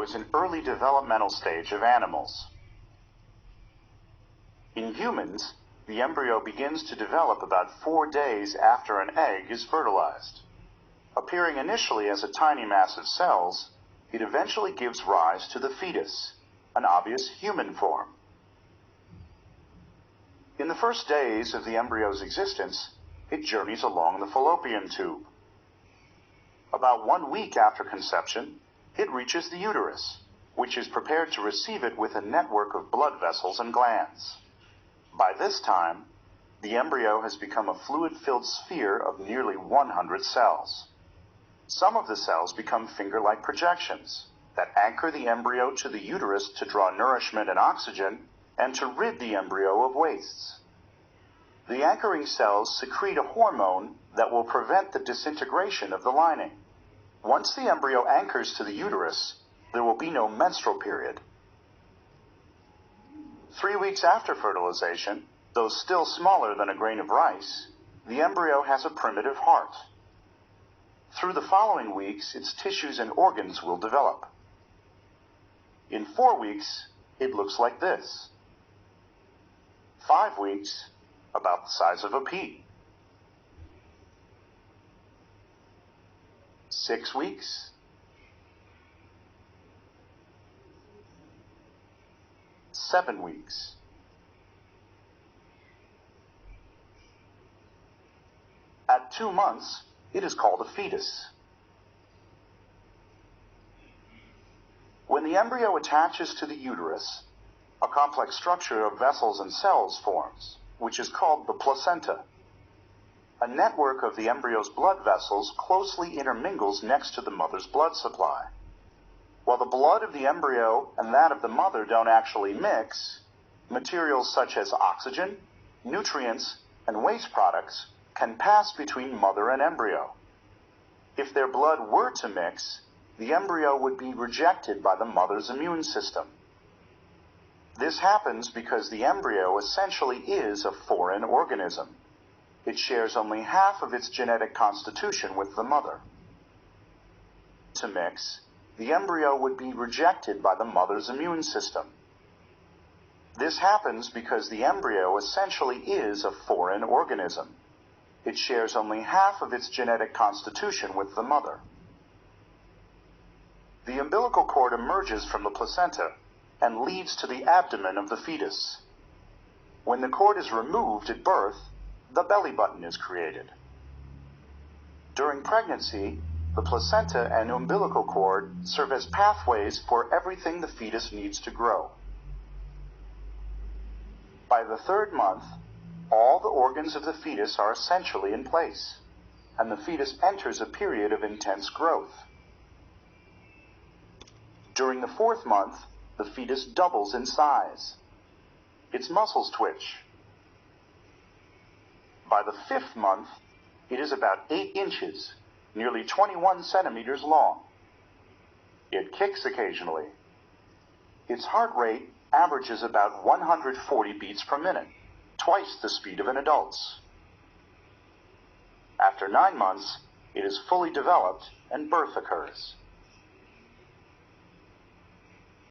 is an early developmental stage of animals. In humans, the embryo begins to develop about 4 days after an egg is fertilized. Appearing initially as a tiny mass of cells, it eventually gives rise to the fetus, an obvious human form. In the first days of the embryo's existence, it journeys along the fallopian tube. About 1 week after conception, it reaches the uterus, which is prepared to receive it with a network of blood vessels and glands. By this time, the embryo has become a fluid-filled sphere of nearly 100 cells. Some of the cells become finger-like projections that anchor the embryo to the uterus to draw nourishment and oxygen and to rid the embryo of wastes. The anchoring cells secrete a hormone that will prevent the disintegration of the lining. Once the embryo anchors to the uterus, there will be no menstrual period. 3 weeks after fertilization, though still smaller than a grain of rice, the embryo has a primitive heart. Through the following weeks, its tissues and organs will develop. In 4 weeks, it looks like this. 5 weeks, about the size of a pea. 6 weeks. 7 weeks. At 2 months, it is called a fetus. When the embryo attaches to the uterus, a complex structure of vessels and cells forms, which is called the placenta. A network of the embryo's blood vessels closely intermingles next to the mother's blood supply. While the blood of the embryo and that of the mother don't actually mix, materials such as oxygen, nutrients, and waste products can pass between mother and embryo. If their blood were to mix, the embryo would be rejected by the mother's immune system. This happens because the embryo essentially is a foreign organism. It shares only half of its genetic constitution with the mother. To mix, the embryo would be rejected by the mother's immune system. This happens because the embryo essentially is a foreign organism. It shares only half of its genetic constitution with the mother. The umbilical cord emerges from the placenta and leads to the abdomen of the fetus. When the cord is removed at birth, the belly button is created. During pregnancy, the placenta and umbilical cord serve as pathways for everything the fetus needs to grow. By the 3rd month, all the organs of the fetus are essentially in place, and the fetus enters a period of intense growth. During the 4th month, the fetus doubles in size. Its muscles twitch. By the 5th month, it is about 8 inches, nearly 21 centimeters long. It kicks occasionally. Its heart rate averages about 140 beats per minute, twice the speed of an adult's. After 9 months, it is fully developed and birth occurs.